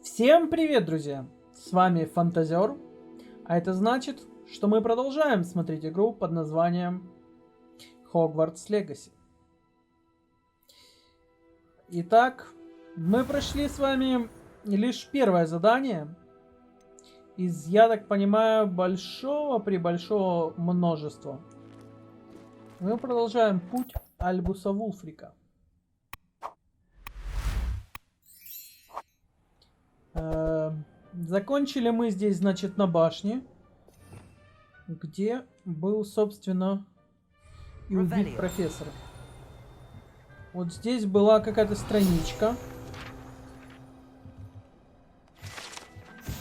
Всем привет, друзья! С вами Фантазер, а это значит, что мы продолжаем смотреть игру под названием Hogwarts Legacy. Итак, мы прошли с вами лишь первое задание из, я так понимаю, большого множества. Мы продолжаем путь Альбуса Вулфрика. Закончили мы здесь, значит, на башне, где был, собственно, и убит профессор. Вот здесь была какая-то страничка.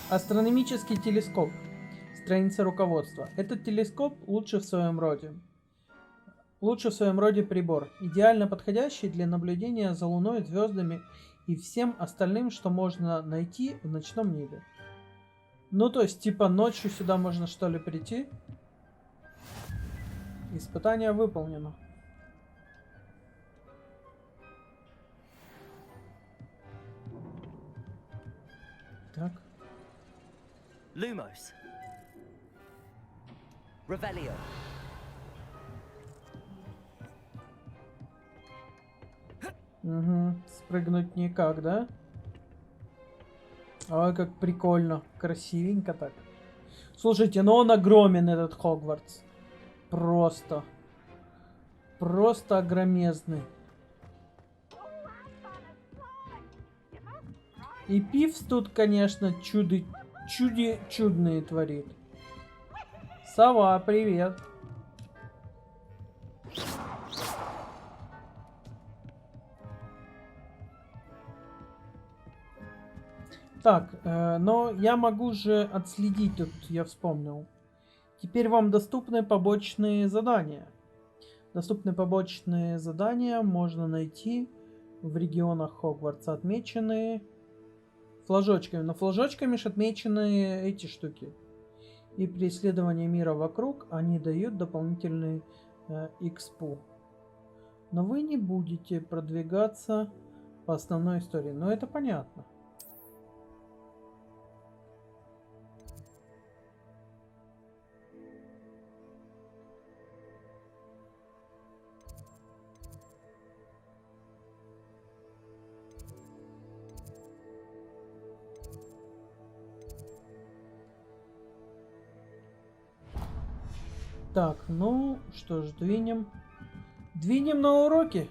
Астрономический телескоп. Страница руководства. Этот телескоп лучший в своем роде. Лучший в своем роде прибор. Идеально подходящий для наблюдения за Луной, звездами и всем остальным, что можно найти в ночном небе. Ну, то есть, типа, ночью сюда можно, что ли, прийти? Испытание выполнено. Так. Lumos. Revelio. Угу. Спрыгнуть никак, да? Ой, как прикольно. Красивенько так. Слушайте, ну он огромен, этот Хогвартс. Просто огромезный. И Пивс тут, конечно, чудные творит. Сова, привет. Так, но я могу же отследить тут, я вспомнил. Теперь вам доступны побочные задания. Доступные побочные задания можно найти в регионах Хогвартса, отмеченные флажочками. Но флажочками же отмечены эти штуки. И при исследовании мира вокруг они дают дополнительный экспу. Но вы не будете продвигаться по основной истории. Но это понятно. Так, ну что ж, двинем на уроки.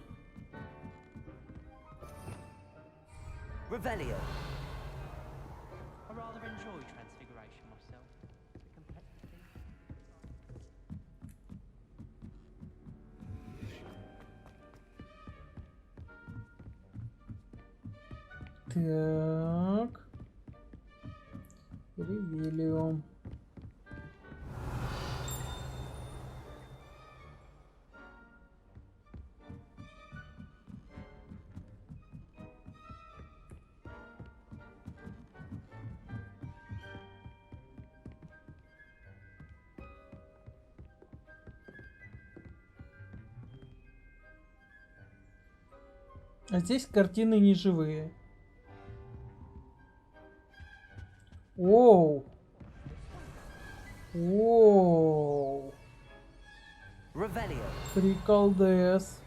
Revelio. I rather enjoy transfiguration myself. Так. Ревелио. А здесь картины неживые. Оу. Оу. Revelio. Приколдес.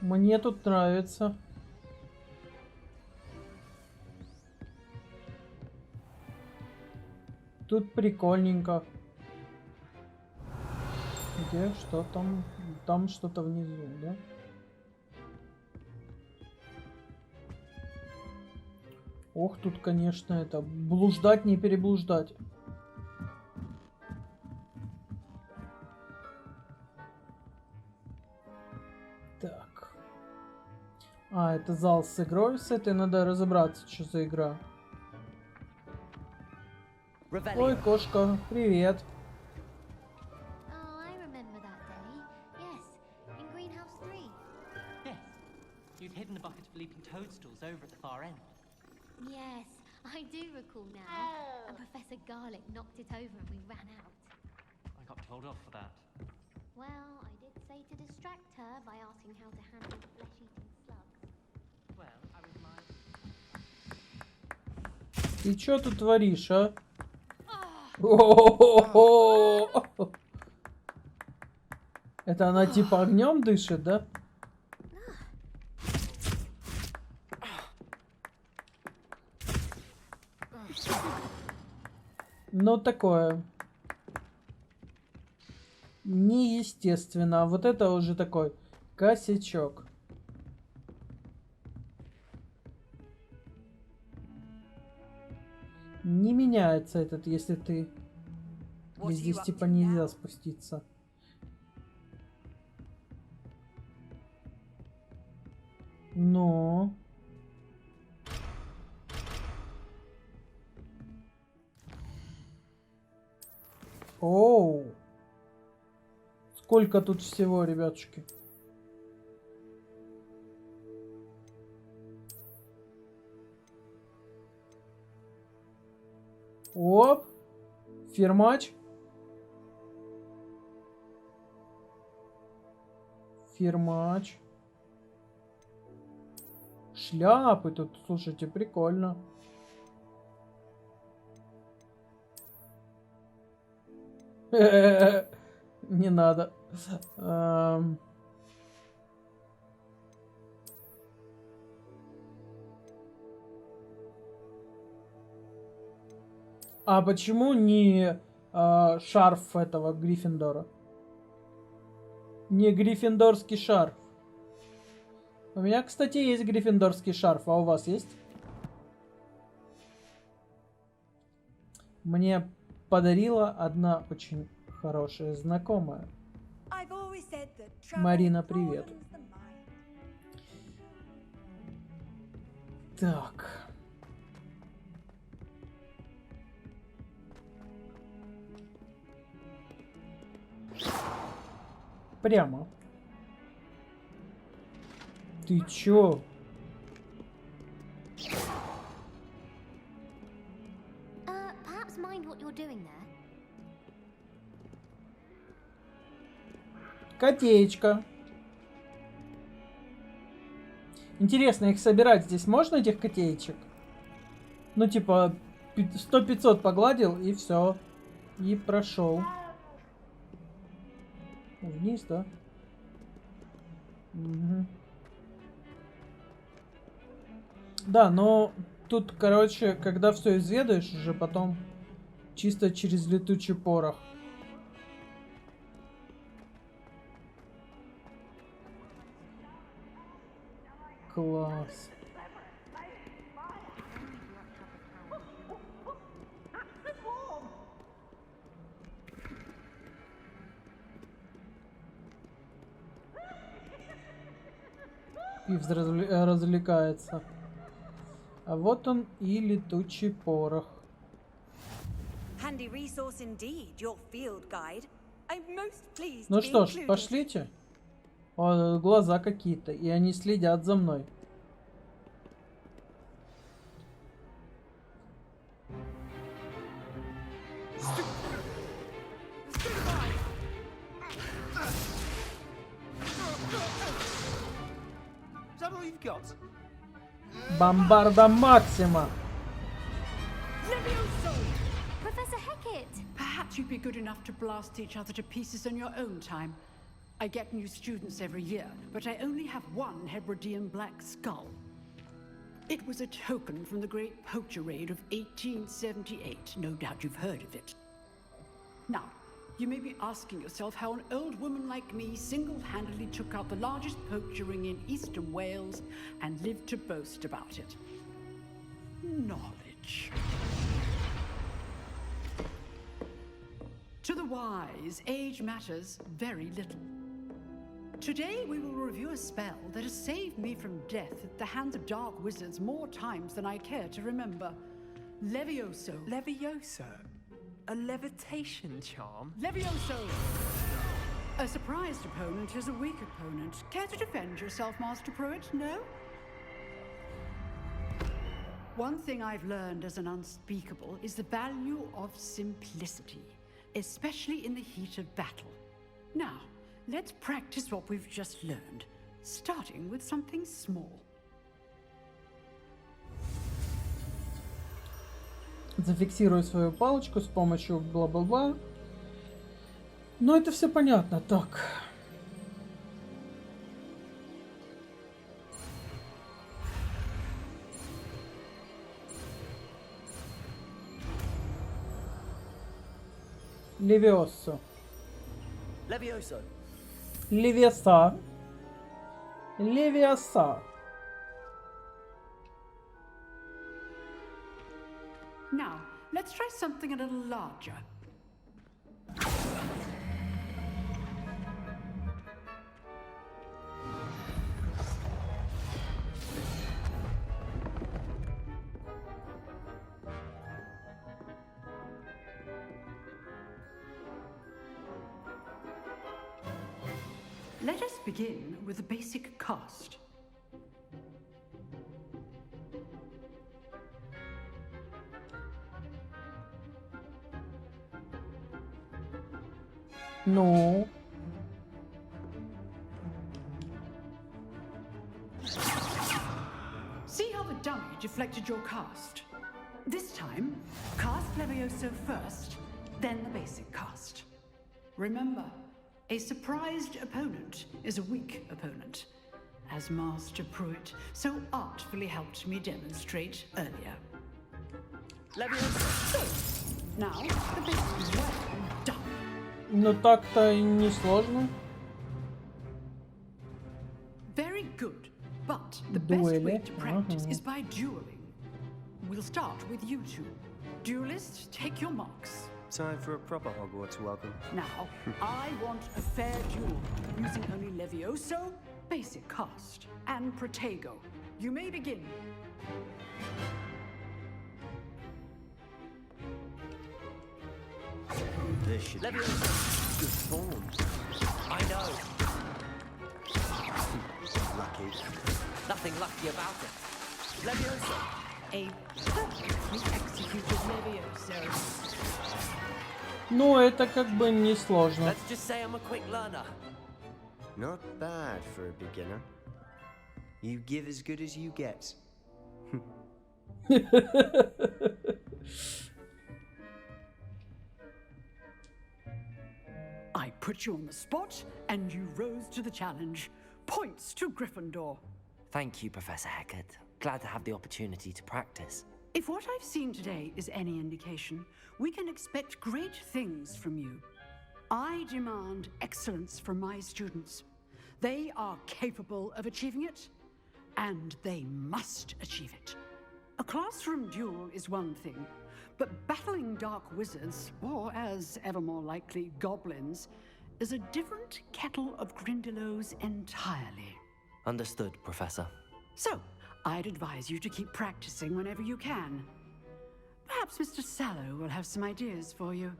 Мне тут нравится. Тут прикольненько. Где? Что там? Там что-то внизу, да? Ох, тут, конечно, это блуждать, не переблуждать. Так. А, это зал с игрой. С этой надо разобраться, что за игра. Revelio. Ой, кошка, привет. You'd hidden a bucket of leaping toadstools over at the far end. Yes, I do recall now. And Professor Garlic knocked it over and we ran out. I got told off for that. Well, I did say to distract her by asking how to handle flesh-eating slugs. Ты чё тут творишь, а? О-хо-хо-хо! Это она типа огнем дышит, да? Ну такое. Неестественно. А вот это уже такой косячок. Не меняется этот, если ты... Здесь типа нельзя спуститься. Но... Оу! Сколько тут всего, ребятушки? Оп! Фермач. Фермач. Шляпы тут, слушайте, прикольно. Не надо. А почему не шарф этого Гриффиндора? Не гриффиндорский шарф. У меня, кстати, есть гриффиндорский шарф, а у вас есть? Мне подарила одна очень хорошая знакомая. Марина, привет. Так. Прямо. Ты чё? Perhaps mind what you're doing there. Котеечка. Интересно, их собирать здесь можно, этих котеечек? Ну, типа, 100-500 погладил, и все. И прошел. Вниз, да? Угу. Да, но тут, короче, когда все изведаешь, уже потом чисто через летучий порох. Класс. Пивз развлекается. А вот он и летучий порох. Ну что ж, пошлите. О, глаза какие-то, и они следят за мной. Бомбарда Максима. Professor Hecat! Perhaps you'd be good enough to blast each other to pieces on your own time. I get new students every year, but I only have one Hebridean black skull. It was a token from the Great Poacher Raid of 1878. No doubt you've heard of it. Now, you may be asking yourself how an old woman like me single-handedly took out the largest poacher ring in eastern Wales and lived to boast about it. Knowledge. To the wise, age matters very little. Today we will review a spell that has saved me from death at the hands of dark wizards more times than I care to remember. Levioso. Levioso? A levitation charm? Levioso! A surprised opponent is a weak opponent. Care to defend yourself, Master Pruitt? No? One thing I've learned as an unspeakable is the value of simplicity, especially in the heat of battle. Now, let's practice what we've just learned, starting with something small. Зафиксирую свою палочку с помощью бла-бла-бла. Но это все понятно. Так. Левиоссо. Levioso. Левиаса. Левиаса. Now, let's try something a little larger. Let us begin with the basic cast. Ну. See how the dummy deflected your cast? This time, cast Levioso first, then the basic cast. Remember, a surprised opponent is a weak opponent, as Master Pruitt so artfully helped me demonstrate earlier. Levioso. So, now the basic is well done. Ну так-то и не сложно. Very good, but the best way Дуэли. to practice Ага. is by dueling. We'll start with you two. Duelists, take your marks. Time for a proper Hogwarts welcome. Now, I want a fair duel, using only Levioso, basic cast, and Protego. You may begin. This should be Levioso. good form. I know. Lucky. Nothing lucky about it. Levioso. A perfectly executed Levioso. Ну, это как бы не сложно. Let's just say I'm a quick learner. Not bad for a beginner. You give as good as you get. I put you on the spot, and you rose to the challenge. Points to Gryffindor. Thank you, Professor Hecat. Glad to have the opportunity to practice. If what I've seen today is any indication, we can expect great things from you. I demand excellence from my students. They are capable of achieving it, and they must achieve it. A classroom duel is one thing, but battling dark wizards, or as ever more likely, goblins, is a different kettle of Grindylows entirely. Understood, Professor. So, I'd advise you to keep practicing whenever you can. Perhaps Mr. Sallow will have some ideas for you.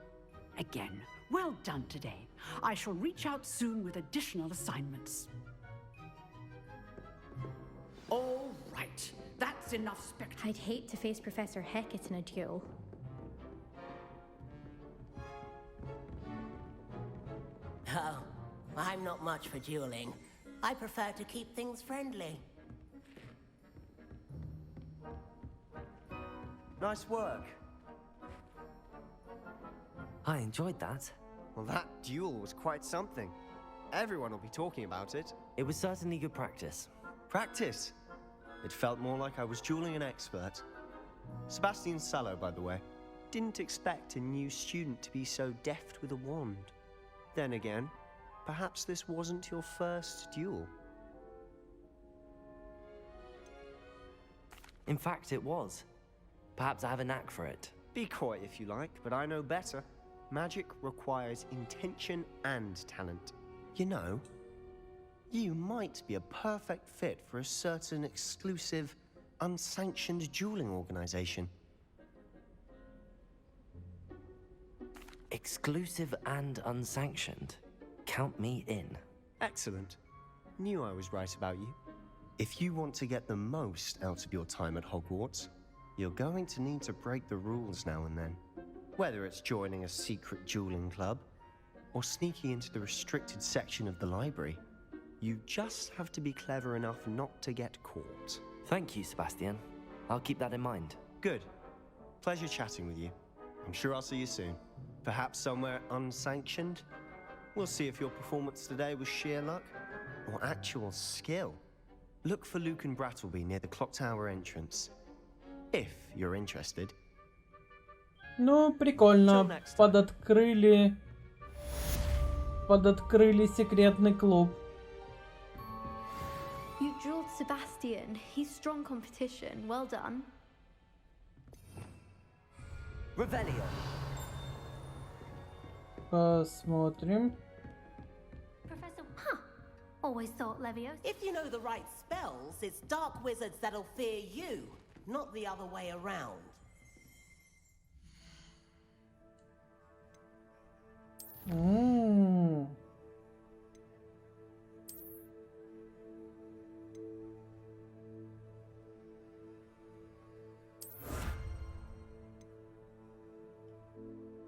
Again, well done today. I shall reach out soon with additional assignments. All right, that's enough spectacle. I'd hate to face Professor Hecat in a duel. Oh, I'm not much for dueling. I prefer to keep things friendly. Nice work. I enjoyed that. Well, that duel was quite something. Everyone will be talking about it. It was certainly good practice. Practice. It felt more like I was dueling an expert. Sebastian Sallow, by the way, didn't expect a new student to be so deft with a wand. Then again, perhaps this wasn't your first duel. In fact, it was. Perhaps I have a knack for it. Be coy if you like, but I know better. Magic requires intention and talent. You know, you might be a perfect fit for a certain exclusive, unsanctioned dueling organization. Exclusive and unsanctioned. Count me in. Excellent. Knew I was right about you. If you want to get the most out of your time at Hogwarts, you're going to need to break the rules now and then. Whether it's joining a secret dueling club, or sneaking into the restricted section of the library, you just have to be clever enough not to get caught. Thank you, Sebastian. I'll keep that in mind. Good. Pleasure chatting with you. I'm sure I'll see you soon. Perhaps somewhere unsanctioned? We'll see if your performance today was sheer luck or actual skill. Look for Luke and Brattleby near the clock tower entrance. If you're interested. Ну, прикольно. Подоткрыли секретный клуб. You drilled Sebastian. He's strong competition. Well done. Revelio. Посмотрим. Professor, huh? Always thought Leviosa. If you know the right spells, it's dark wizards that'll fear you, not the other way around.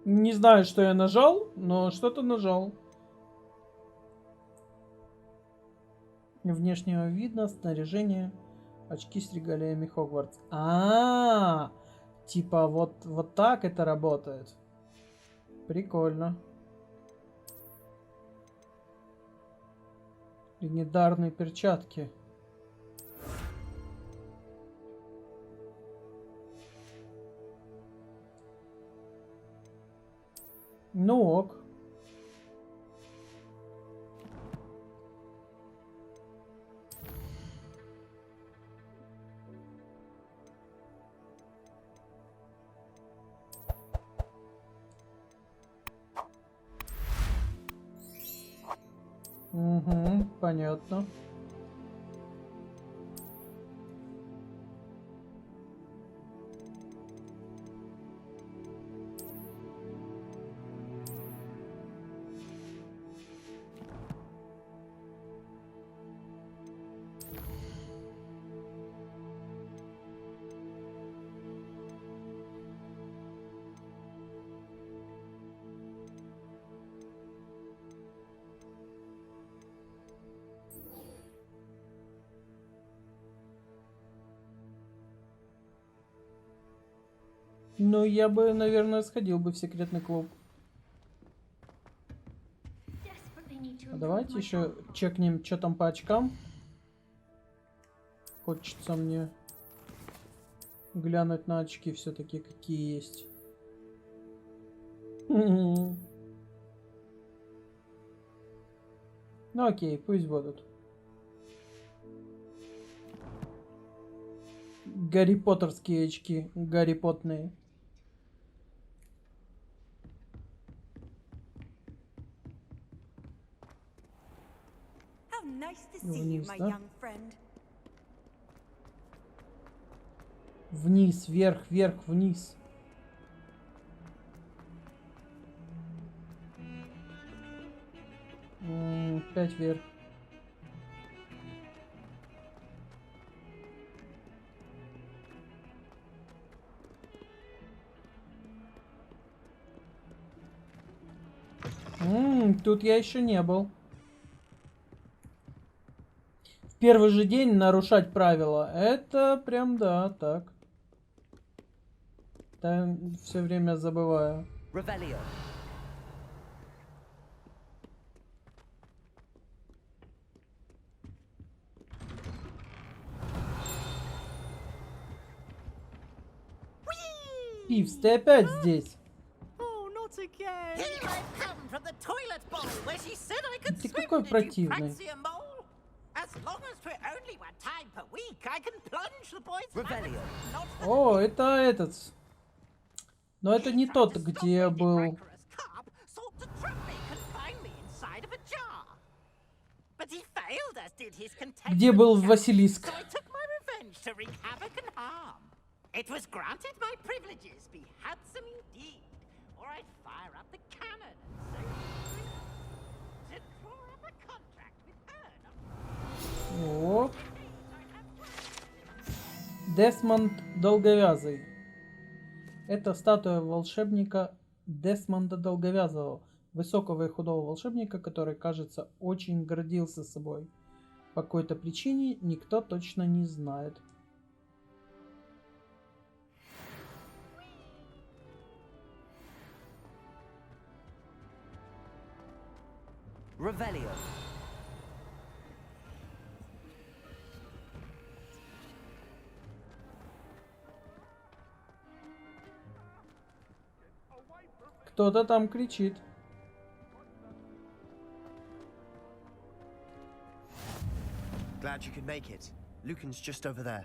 Не знаю, что я нажал, но что-то нажал. Внешнего вида, снаряжение, очки с регалиями Хогвартс. Типа вот так это работает. Прикольно. Легендарные перчатки. Ну ок. Угу, понятно. Ну, я бы, наверное, сходил бы в секретный клуб. А давайте еще чекнем, что там по очкам. Хочется мне глянуть на очки все-таки, какие есть. Ну окей, пусть будут. Гарри Поттерские очки, Гарри Поттные. Вниз, да? Вниз, вверх, вверх, вниз. Опять вверх. Тут я еще не был. В первый же день нарушать правила. Это прям да, так. Там все время забываю. Revelio. Пивс, ты опять здесь? Ты какой противный. О, это этот. Но это не тот, где был. Где был Василиск. It was granted my privileges be handsome indeed, or I'd fire up the cannon and so to draw up a contract with her. О. Десмонд Долговязый. Это статуя волшебника Десмонда Долговязого, высокого и худого волшебника, который, кажется, очень гордился собой. По какой-то причине никто точно не знает. Revelio. Кто-то там кричит. Glad you could make it. Lucan's just over there.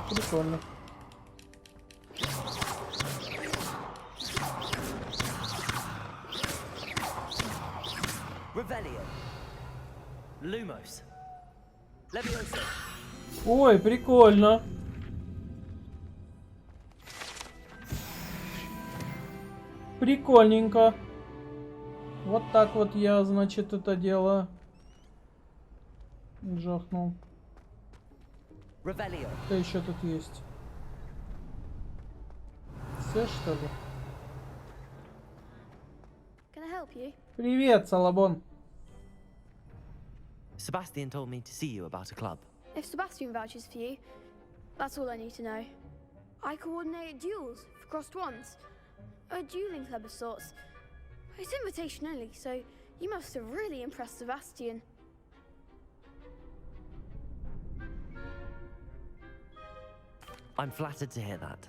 Прикольно. Revelio. Lumos. Levioso. Ой, прикольно. Прикольненько. Вот так вот я, значит, это дело жахнул. Revelio. Что еще тут есть? Все, что ли? Can I help you? Привет, Салабон. Sebastian told me to see you about a club. If Sebastian vouches for you, that's all I need to know. I coordinate duels for crossed ones. A dueling club of sorts. It's invitation only, so you must have really impressed Sebastian. I'm flattered to hear that.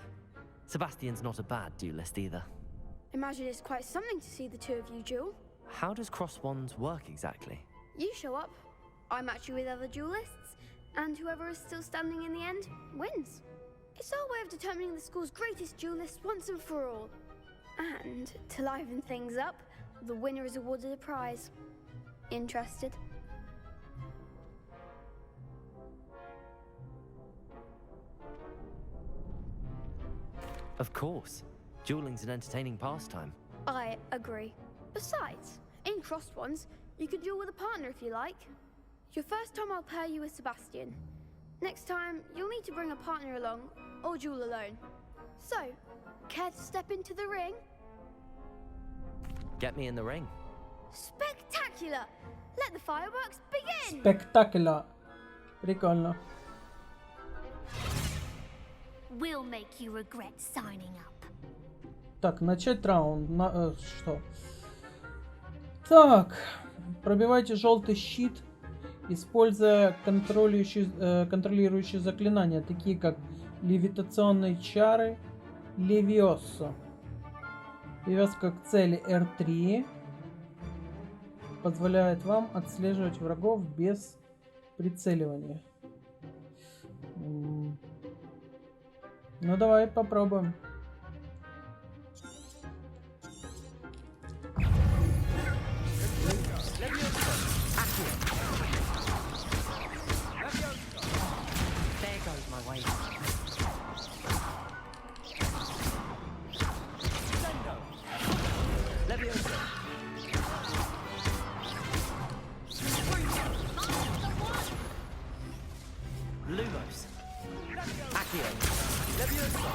Sebastian's not a bad duelist either. Imagine it's quite something to see the two of you duel. How does cross wands work exactly? You show up, I match you with other duelists, and whoever is still standing in the end wins. It's our way of determining the school's greatest duelist once and for all. And to liven things up, the winner is awarded a prize. Interested? Of course. Dueling's an entertaining pastime. I agree. Besides, in crossed ones, you can duel with a partner if you like. Your first time I'll pair you with Sebastian. Next time, you'll need to bring a partner along, or duel alone. So, care to step into the ring? Get me in the ring. Spectacular! Let the fireworks begin! Спектакля. Прикольно. We'll make you regret signing up. Так, начать раунд. Что? Так. Пробивайте желтый щит, используя контролирующие заклинания, такие как левитационные чары, левиоссо. Привязка к цели R3 позволяет вам отслеживать врагов без прицеливания. Ну давай попробуем. There goes my way. Levioso. Lumos. Accio. Levioso.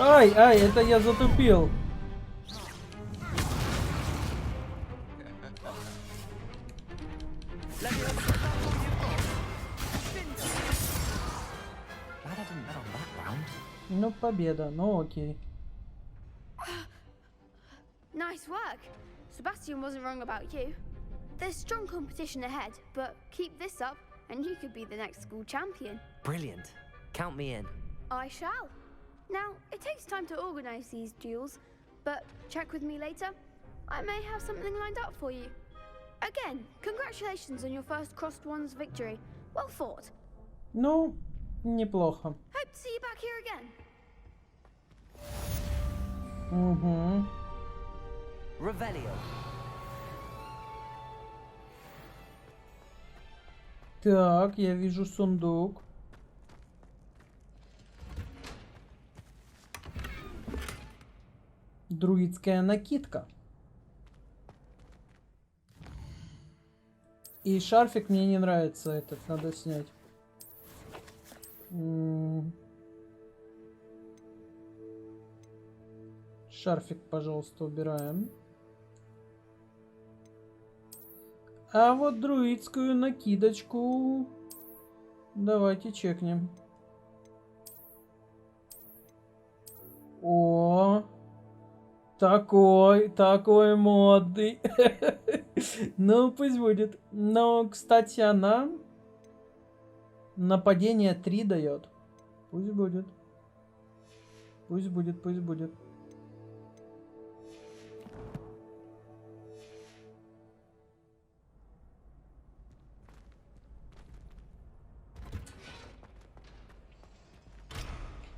Ай, ай, это я затупил. Ну, победа, ну окей. Nice work. Sebastian wasn't wrong about you. There's strong competition ahead, but keep this up and you could be the next school champion. Brilliant. Count me in. I shall. Now, it takes time to organize these duels, but check with me later. I may have something lined up for you. Again, congratulations on your first crossed ones victory. Well fought. Ну, неплохо. Hope to see you back here again. Угу. Revelio. Так, я вижу сундук. Друидская накидка. И шарфик мне не нравится, этот надо снять. Шарфик, пожалуйста, убираем. А вот друидскую накидочку давайте чекнем. О, такой модный. Ну, пусть будет. Но, кстати, она нападение 3 дает. Пусть будет. Пусть будет, пусть будет.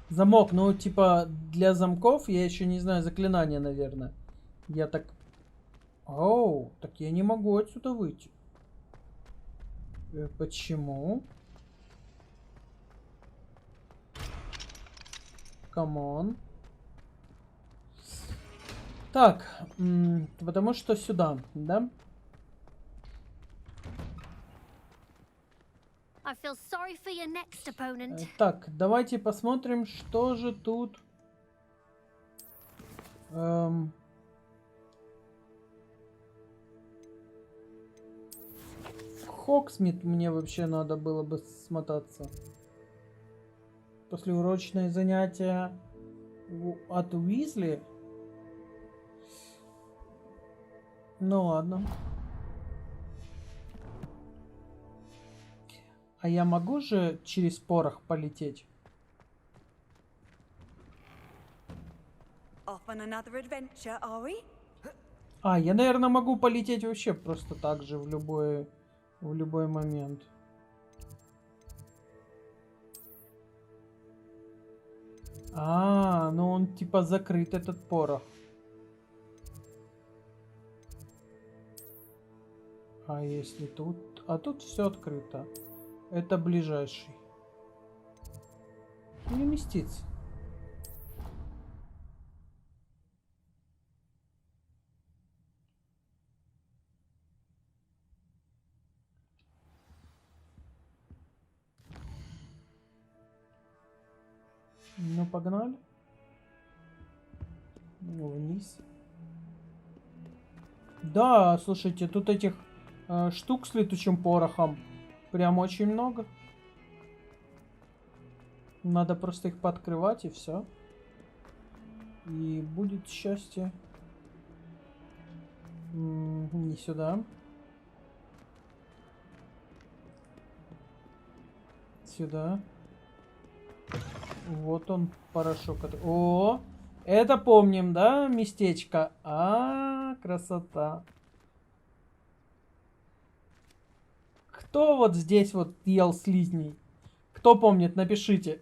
Замок, ну, типа, для замков я еще не знаю заклинания, наверное. Я так... Оу, так я не могу отсюда выйти. Почему? Камон. Так, потому что сюда, да? I feel sorry for your next opponent. Так, давайте посмотрим, что же тут. Хогсмит мне вообще надо было бы смотаться. Послеурочные занятия от Уизли. Ну ладно. А я могу же через порох полететь? А, я, наверное, могу полететь вообще просто так же в любой момент. А, ну он типа закрыт, этот порох. А если тут... А тут все открыто. Это ближайший. Не уместится. Ну, погнали. Ну, вниз. Да, слушайте, тут этих штук с летучим порохом прям очень много. Надо просто их пооткрывать и все. И будет счастье. Не сюда. Сюда. Вот он, порошок. О, это помним, да, местечко? Красота. Кто вот здесь вот ел слизней? Кто помнит, напишите.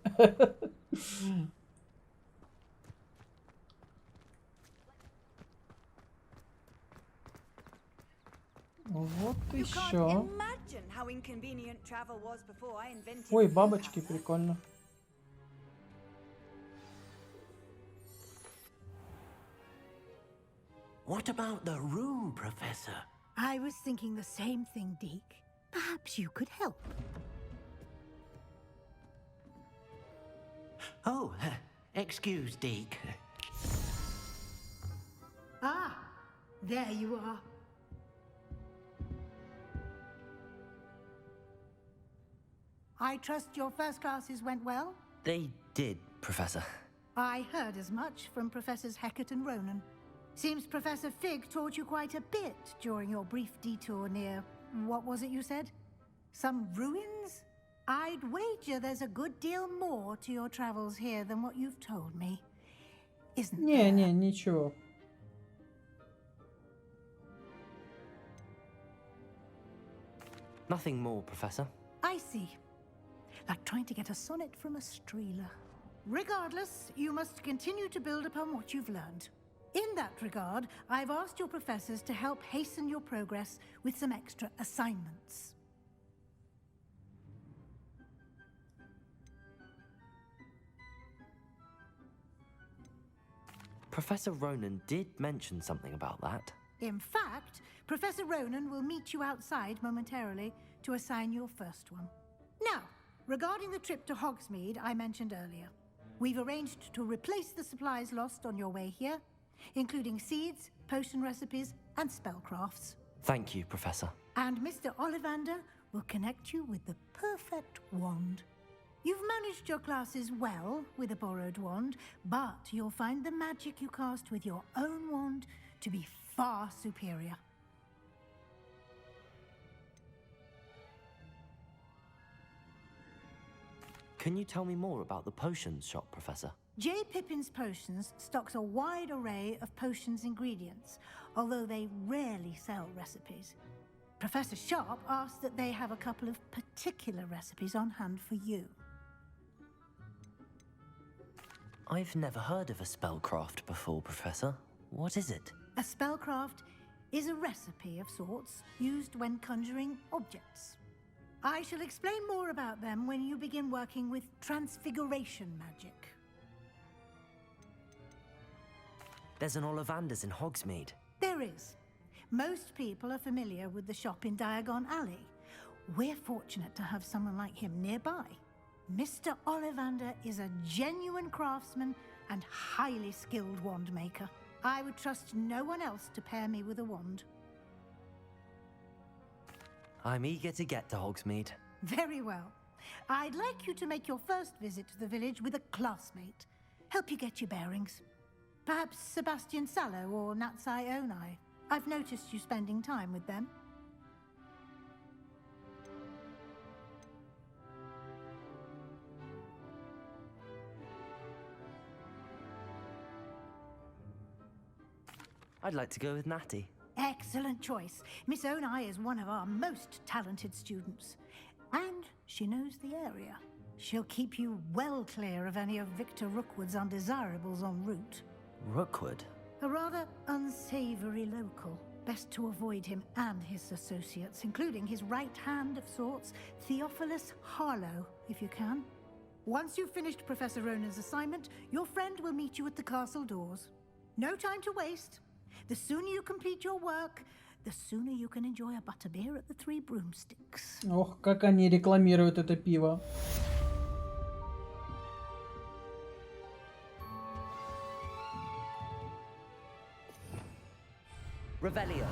Вот еще. Ой, бабочки, прикольно. What about the room, Professor? I was thinking the same thing, Deke. Perhaps you could help. Oh, excuse, Deke. Ah, there you are. I trust your first classes went well? They did, Professor. I heard as much from Professors Hecat and Ronan. Seems Professor Fig taught you quite a bit during your brief detour near... What was it you said? Some ruins? I'd wager there's a good deal more to your travels here than what you've told me. Isn't there? Не, ничего. Nothing more, Professor. I see. Like trying to get a sonnet from a streeler. Regardless, you must continue to build upon what you've learned. In that regard, I've asked your professors to help hasten your progress with some extra assignments. Professor Ronan did mention something about that. In fact, Professor Ronan will meet you outside momentarily to assign your first one. Now, regarding the trip to Hogsmeade I mentioned earlier, we've arranged to replace the supplies lost on your way here, including seeds, potion recipes, and spellcrafts. Thank you, Professor. And Mr. Ollivander will connect you with the perfect wand. You've managed your classes well with a borrowed wand, but you'll find the magic you cast with your own wand to be far superior. Can you tell me more about the potions shop, Professor? J. Pippin's Potions stocks a wide array of potions ingredients, although they rarely sell recipes. Professor Sharp asked that they have a couple of particular recipes on hand for you. I've never heard of a spellcraft before, Professor. What is it? A spellcraft is a recipe of sorts used when conjuring objects. I shall explain more about them when you begin working with transfiguration magic. There's an Ollivanders in Hogsmeade. There is. Most people are familiar with the shop in Diagon Alley. We're fortunate to have someone like him nearby. Mr. Ollivander is a genuine craftsman and highly skilled wand maker. I would trust no one else to pair me with a wand. I'm eager to get to Hogsmeade. Very well. I'd like you to make your first visit to the village with a classmate. Help you get your bearings. Perhaps Sebastian Sallow or Natsai Onai. I've noticed you spending time with them. I'd like to go with Natty. Excellent choice. Miss Onai is one of our most talented students. And she knows the area. She'll keep you well clear of any of Victor Rookwood's undesirables en route. Rookwood? A rather unsavory local. Best to avoid him and his associates, including his right hand of sorts, Theophilus Harlow, if you can. Once you've finished Professor Ronan's assignment, your friend will meet you at the castle doors. No time to waste. The sooner you complete your work, the sooner you can enjoy a butterbeer at the Three Broomsticks. Ох, как они рекламируют это пиво. Revelio.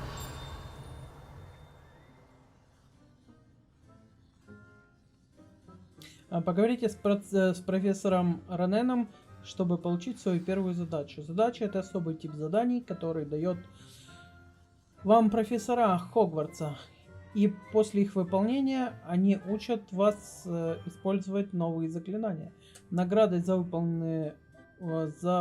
Поговорите с профессором Роненом, чтобы получить свою первую задачу. Задача — это особый тип заданий, который дает вам профессора Хогвартса. И после их выполнения они учат вас использовать новые заклинания. Наградой за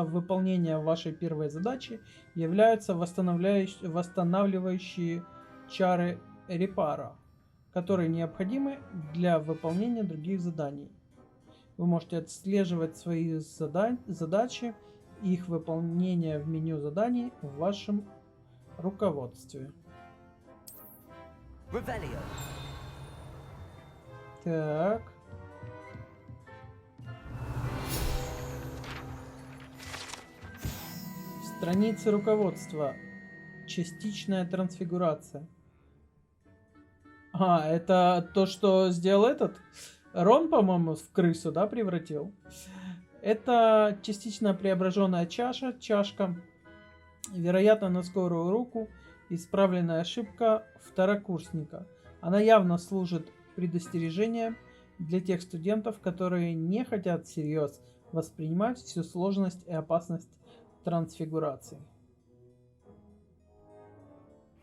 выполнение вашей первой задачи являются восстанавливающие чары репара, которые необходимы для выполнения других заданий. Вы можете отслеживать свои задачи и их выполнение в меню заданий в вашем руководстве. Revelio. Так. Страницы руководства. Частичная трансфигурация. А, это то, что сделал этот? Рон, по-моему, в крысу, да, превратил? Это частично преображенная чашка. Вероятно, на скорую руку. Исправленная ошибка второкурсника. Она явно служит предостережением для тех студентов, которые не хотят всерьез воспринимать всю сложность и опасность трансфигурации.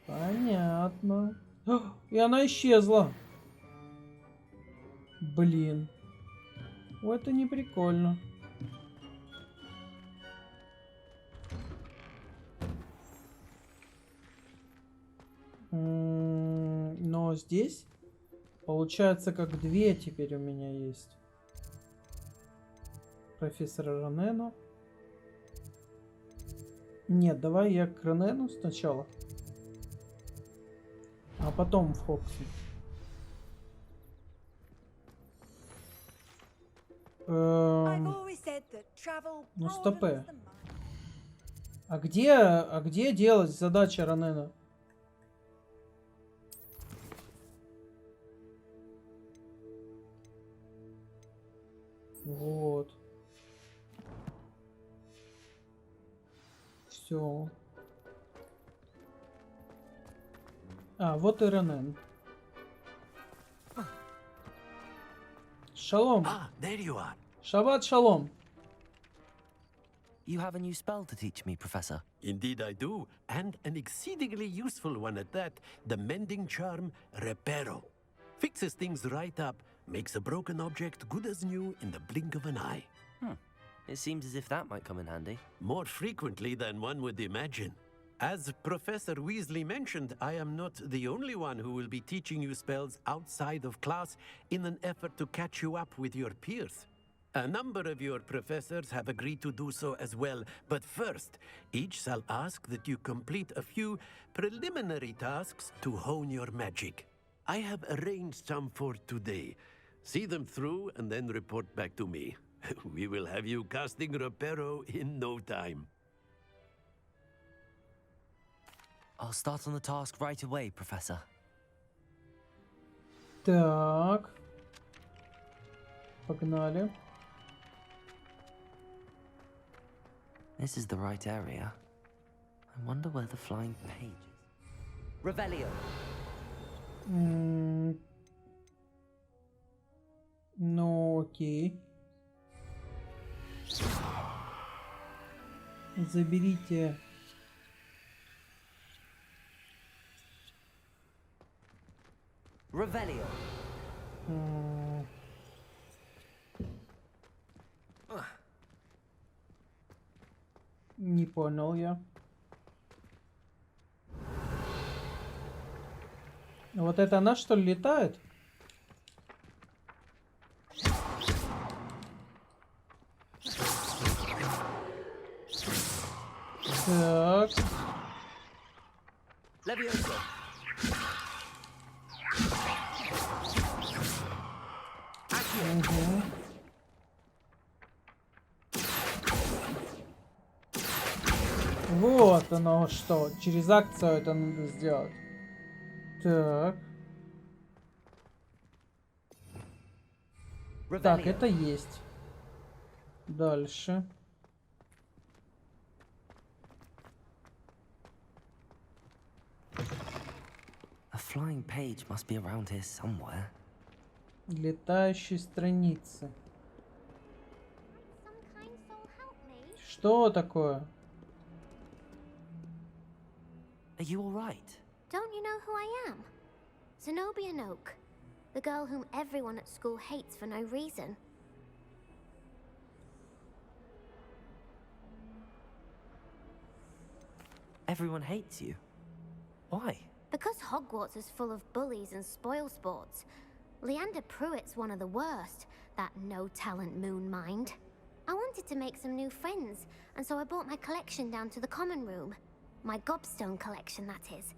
Понятно. И она исчезла. Блин. Это не прикольно. Но здесь получается как две теперь у меня есть. Профессора Ронена. Нет, давай я к Ронену сначала. А потом в Хокси. Ну стопэ. А где делать задача Ронена? Вот. Все. А, вот и Ронен. Шалом. Ah, there you are. Шаббат шалом. You have a new spell to teach me, Professor. Indeed I do, and an exceedingly useful one at that. The mending charm, Reparo. Fixes things right up, makes a broken object good as new in the blink of an eye. It seems as if that might come in handy. More frequently than one would imagine. As Professor Weasley mentioned, I am not the only one who will be teaching you spells outside of class in an effort to catch you up with your peers. A number of your professors have agreed to do so as well, but first, each shall ask that you complete a few preliminary tasks to hone your magic. I have arranged some for today. See them through and then report back to me. We will have you casting Reparo in no time. I'll start on the task right away, Professor. Так. Погнали. This is the right area. I wonder where the flying page is. Revelio. Ну, окей. Заберите. Revelio. Не понял я. Вот это она, что ли, летает? Так. Levioso. Угу. Вот оно что. Через акцию это надо сделать. Так. Так, это есть. Дальше. A flying page must be around here somewhere. Летающие страницы. Some kind soul help me. Что такое? Are you all right? Don't you know who I am? Zenobia Noak, the girl whom everyone at school hates for no reason. Everyone hates you. Why? Because Hogwarts is full of bullies and spoilsports. Leander Pruitt's one of the worst, that no-talent moon mind. I wanted to make some new friends, and so I brought my collection down to the common room. My gobstone collection, that is.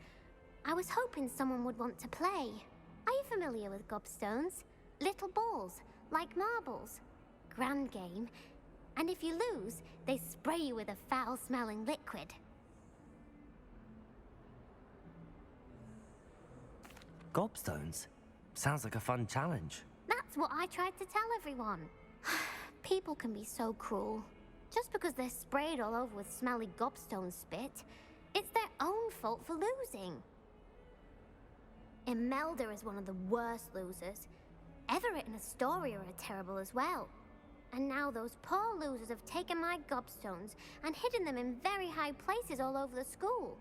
I was hoping someone would want to play. Are you familiar with gobstones? Little balls, like marbles. Grand game. And if you lose, they spray you with a foul-smelling liquid. Gobstones? Sounds like a fun challenge. That's what I tried to tell everyone. People can be so cruel. Just because they're sprayed all over with smelly gobstone spit, it's their own fault for losing. Imelda is one of the worst losers. Everett and Astoria are terrible as well. And now those poor losers have taken my gobstones and hidden them in very high places all over the school.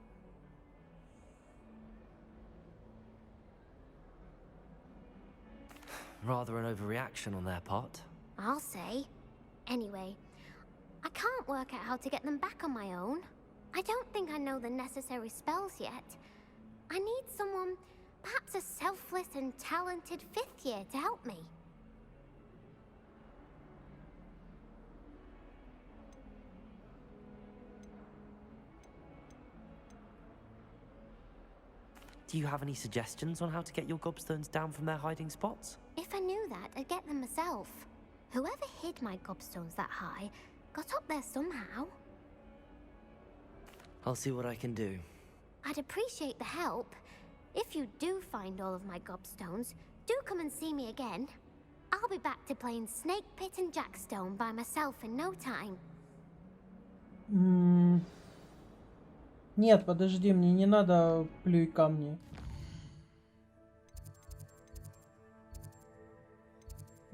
Rather an overreaction on their part. I'll say. Anyway, I can't work out how to get them back on my own. I don't think I know the necessary spells yet. I need someone, perhaps a selfless and talented fifth year to help me. Do you have any suggestions on how to get your gobstones down from their hiding spots? If I knew that, I'd get them myself. Whoever hid my gobstones that high got up there somehow. I'll see what I can do. I'd appreciate the help. If you do find all of my gobstones, do come and see me again. I'll be back to playing Snake Pit and Jackstone by myself in no time. Нет, подожди, мне не надо плюй камни.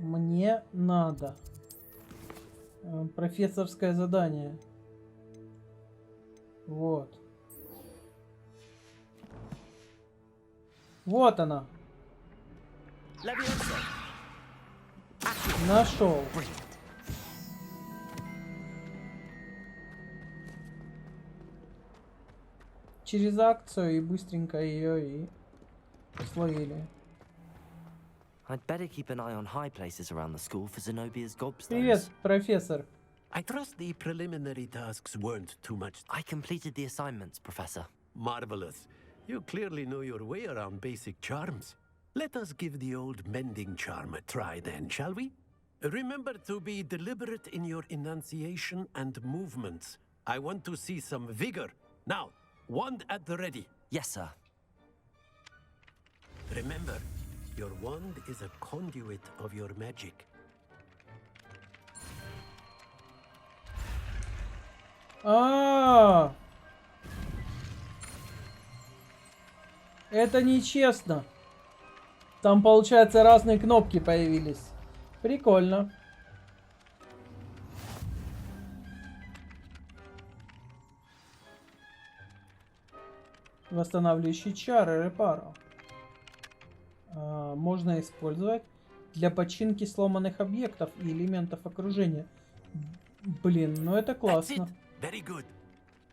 Мне надо. Профессорское задание. Вот. Вот она. Нашел. Через акцию и быстренько ее и словили. I'd better keep an eye on high places around the school for Zenobia's gobstones. Привет, профессор. I trust the preliminary tasks weren't too much. I completed the assignments, Professor. Marvelous. You clearly know your way around basic charms. Let us give the old mending charm a try then, shall we? Remember to be deliberate in your enunciation and movements. I want to see some vigor. Now, wand at the ready. Yes, sir. Remember, your wand is a conduit of your magic. Это нечестно. Там, получается, разные кнопки появились. Прикольно. Восстанавливающие чары, репаро. Можно использовать для починки сломанных объектов и элементов окружения. Блин, ну это классно. Very good.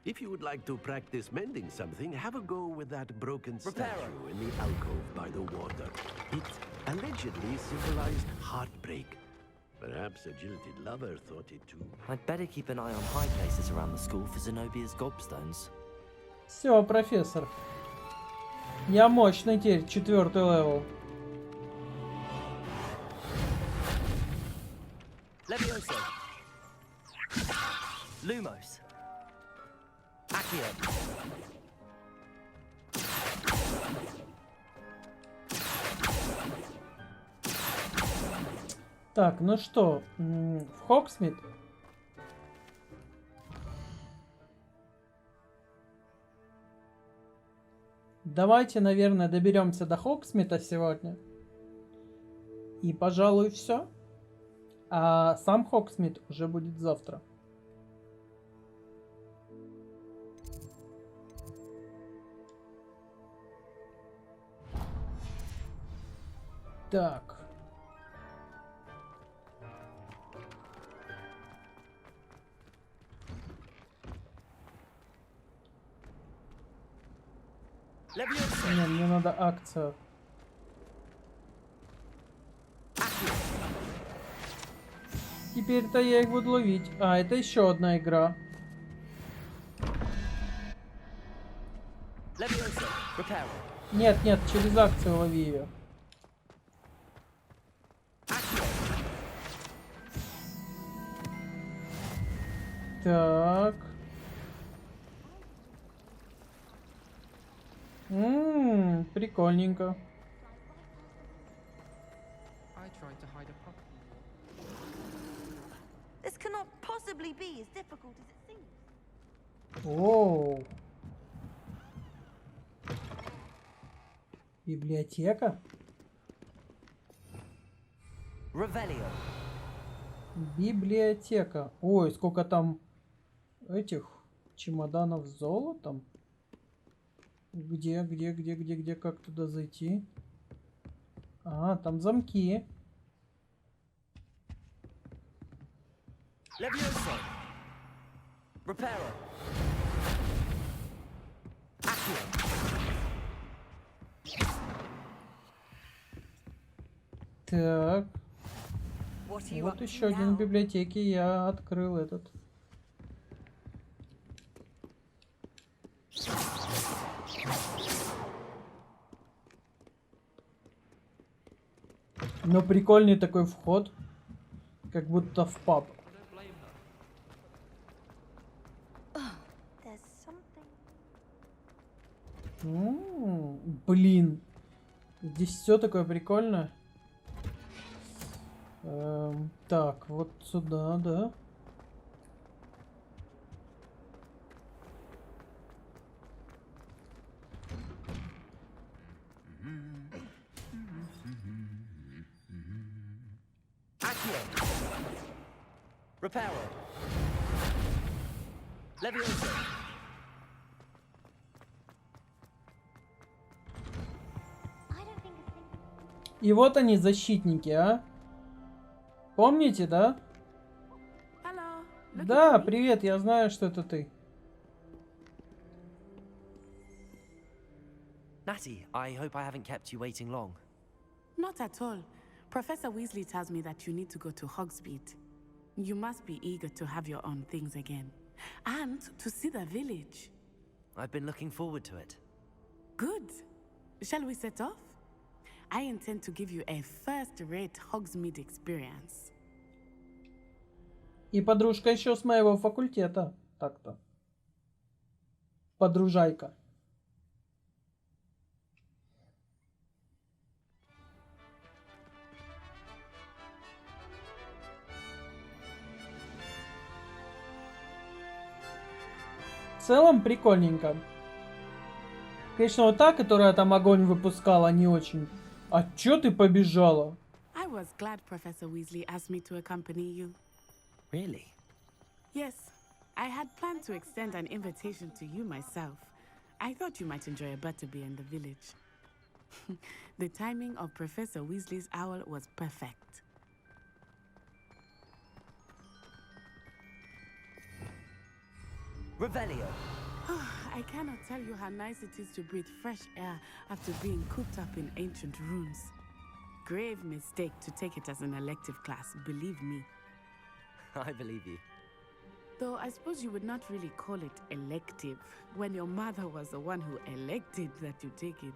If you would like to practice mending something, have a go with that broken statue in the alcove by the water. It allegedly symbolized heartbreak. Perhaps a jilted lover thought it too. I'd better keep an eye on high places around the school for Zenobia's gobstones. Все, профессор. Я мощный теперь, 4-й левел. Levioso. Lumos. Accio. Так, ну что, в Хогсмит? Давайте, наверное, доберемся до Хогсмита сегодня. И, пожалуй, все. А сам Хогсмит уже будет завтра. Так. Не, мне надо акцию. Теперь-то я их буду ловить. А, это еще одна игра. Нет, нет, через акцию лови ее. Так. Прикольненько. This cannot possibly be as difficult as it seems. Оу. Библиотека? Revelio. Библиотека. Ой, сколько там этих чемоданов с золотом. Где, как туда зайти? А, там замки. Levioso. Reparo. Так. Вот еще один в библиотеке. Я открыл этот. Но прикольный такой вход. Как будто в паб. Блин. Здесь все такое прикольное. Так, вот сюда, да. Reparo. Leviosa. И вот они, защитники, а? Помните, да? Да, привет, я знаю, что это ты. Natty, I hope I haven't kept you waiting long. Not at all. Professor Weasley tells me that you need to go to Hogsmeade. You must be eager to have your own things again. And to see the village. I've been looking forward to it. Good. Shall we set off? I intend to give you a first-rate Hogsmeade experience. И подружка еще с моего факультета. Так-то. Подружайка. В целом прикольненько. Конечно, вот та, которая там огонь выпускала, не очень. А чё ты побежала? I was glad Professor Weasley asked me to accompany you. Really? Yes, I had planned to extend an invitation to you myself. I thought you might enjoy a butterbeer in the village. The timing of Professor Weasley's owl was perfect. Revelio. I cannot tell you how nice it is to breathe fresh air after being cooped up in ancient ruins. Grave mistake to take it as an elective class, believe me. I believe you. Though I suppose you would not really call it elective when your mother was the one who elected that you take it.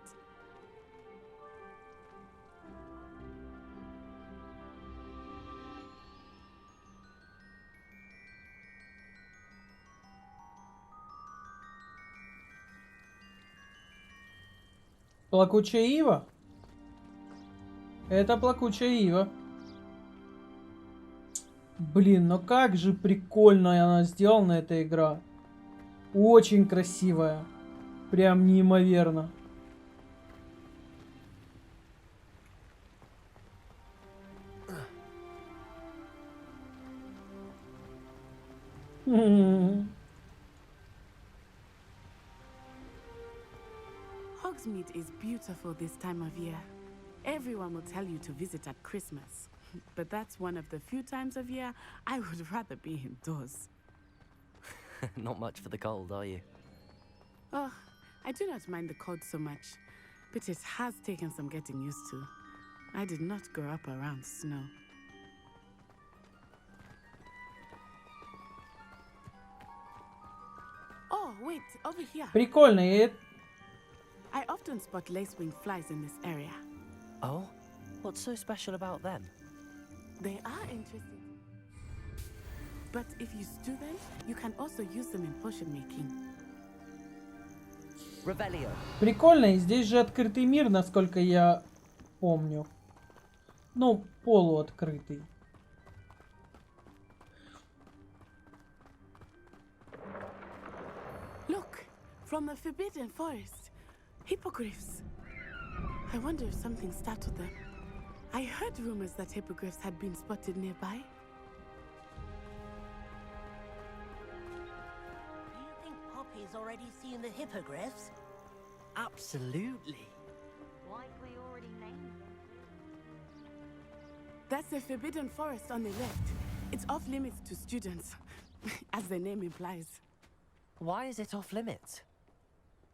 Плакучая ива? Это плакучая ива. Блин, ну как же прикольно она сделана, эта игра. Очень красивая. Прям неимоверно. Hogsmeade is beautiful this time of year. Everyone will tell you to visit at Christmas. But that's one of the few times of year I would rather be indoors. Not much for the cold, are you? Oh, I do not mind the cold so much, but it has taken some getting used to. I did not grow up around snow. Oh, wait, over here. Прикольно. I often spot lacewing flies in this area. Oh? What's so special about them? They are interesting. But if you stew them, you can also use them in potion making. Revelio. Прикольно, и здесь же открытый мир, насколько я помню. Ну, полуоткрытый. Look, from the Forbidden Forest. Hippogriffs. I wonder if something startled them. I heard rumors that hippogriffs had been spotted nearby. Do you think Poppy's already seen the hippogriffs? Absolutely. Like we already named them. That's the Forbidden Forest on the left. It's off limits to students, as the name implies. Why is it off limits?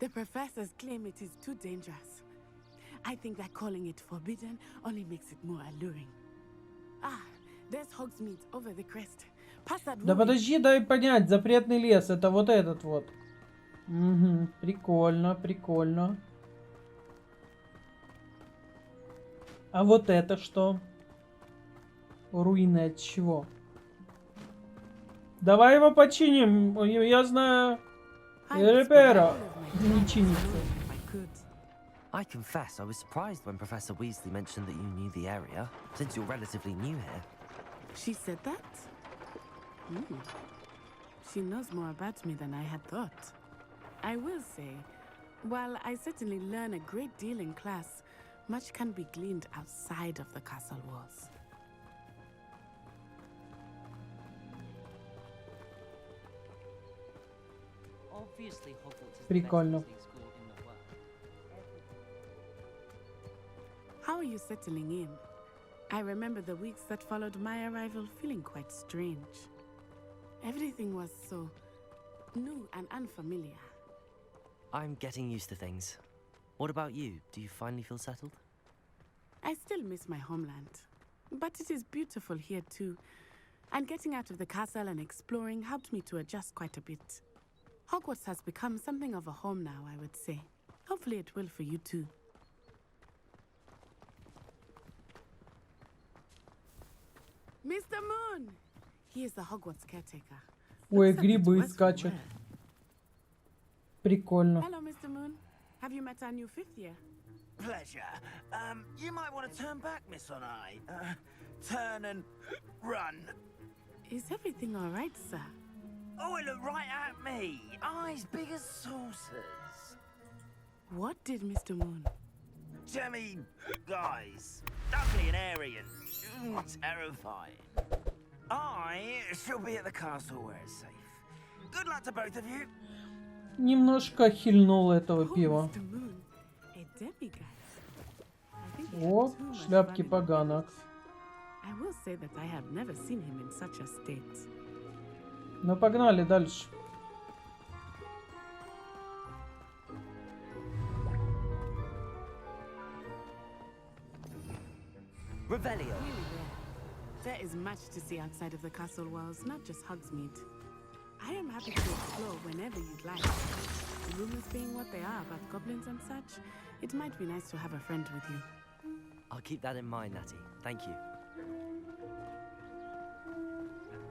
The professors claim it is too dangerous. I think that calling it forbidden only makes it more alluring. Ah, there's Hogsmeade over the crest. Past that Да ruin. подожди, дай понять. Запретный лес. Это вот этот вот. Угу. Прикольно, прикольно. А вот это что? Руины от чего? Давай его починим. Я знаю. Репера. Не чинится. I confess I was surprised when Professor Weasley mentioned that you knew the area, since you're relatively new here. She said that? She knows more about me than I had thought. I will say, while I certainly learn a great deal in class, much can be gleaned outside of the castle walls. Obviously, Hogwarts is the best Прикольно. Weasley school in the world. How are you settling in? I remember the weeks that followed my arrival feeling quite strange. Everything was so new and unfamiliar. I'm getting used to things. What about you? Do you finally feel settled? I still miss my homeland, but it is beautiful here too. And getting out of the castle and exploring helped me to adjust quite a bit. Hogwarts has become something of a home now, I would say. Hopefully it will for you too. Mr. Moon! He is the Hogwarts caretaker. Ой, Looks a bit грибы worse for скачут. wear. Прикольно. Hello, Mr. Moon. Have you met our new fifth year? Pleasure. You might want to turn back, Miss Onai. Turn and run. Is everything all right, sir? Oh, it looked right at me. Eyes big as saucers. What did Mr. Moon? Jemmy, guys. Ugly and airy and terrifying. I shall be at the castle where it's safe. Good luck to both of you. Немножко хильнул этого Oh, пива. Mr. Moon, a demigod. I think he О, had too much шляпки fun in поганок. Hogwarts. I will say that I have never seen him in such a state. Ну погнали дальше. Revelio. Really there is much to see outside of the castle walls, not just Hogsmeade. I am happy to explore whenever you'd like. Rumors being what they are about goblins and such, it might be nice to have a friend with you. I'll keep that in mind, Natty. Thank you.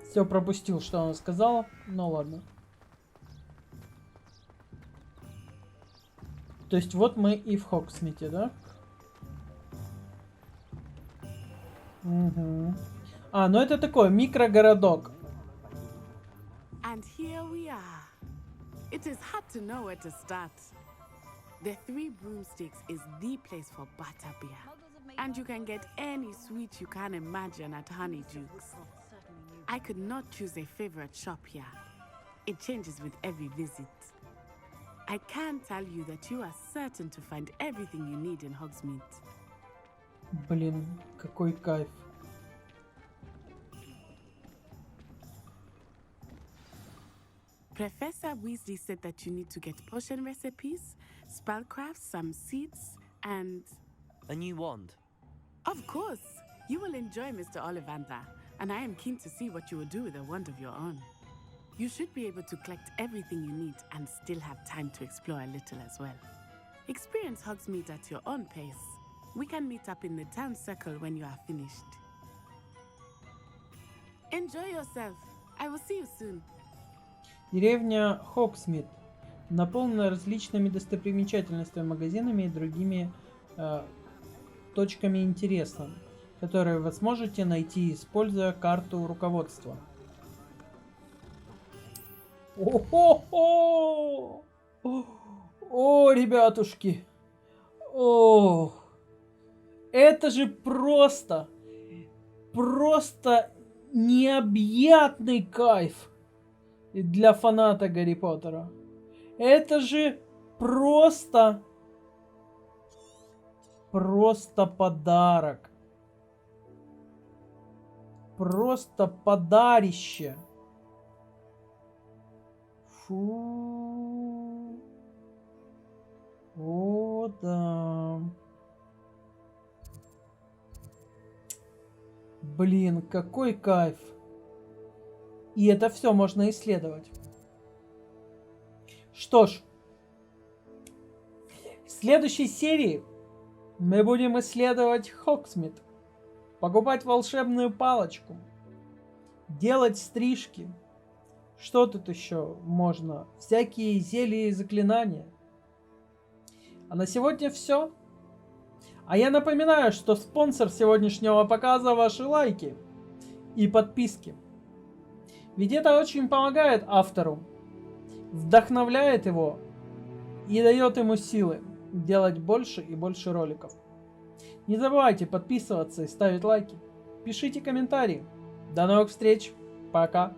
Все пропустил, что она сказала. Ну ладно. То есть вот мы и в Хогсмите, да? Угу. А, ну это такой микрогородок. And here we are. It is hard to know where to start. The Three Broomsticks is the place for butterbeer. And you can get any sweet you can imagine at Honeyduke's. I could not choose a favorite shop here. It changes with every visit. I can tell you that you are certain to find everything you need in Hogsmeade. Блин, какой кайф. Professor Weasley said that you need to get potion recipes, spellcrafts, some seeds, and... A new wand. Of course! You will enjoy Mr. Ollivander, and I am keen to see what you will do with a wand of your own. You should be able to collect everything you need and still have time to explore a little as well. Experience Hogsmeade at your own pace. We can meet up in the town circle when you are finished. Enjoy yourself. I will see you soon. Деревня Хогсмит наполнена различными достопримечательностями, магазинами и другими точками интереса, которые вы сможете найти, используя карту руководства. О-хо-хо! О, ребятушки! О! Это же просто необъятный кайф для фаната Гарри Поттера. Это же просто подарок. Просто подарище. Фу. О, да. Блин, какой кайф. И это все можно исследовать. Что ж, в следующей серии мы будем исследовать Хогсмит, покупать волшебную палочку, делать стрижки. Что тут еще можно? Всякие зелья и заклинания. А на сегодня все. А я напоминаю, что спонсор сегодняшнего показа — ваши лайки и подписки. Ведь это очень помогает автору, вдохновляет его и дает ему силы делать больше и больше роликов. Не забывайте подписываться и ставить лайки. Пишите комментарии. До новых встреч. Пока.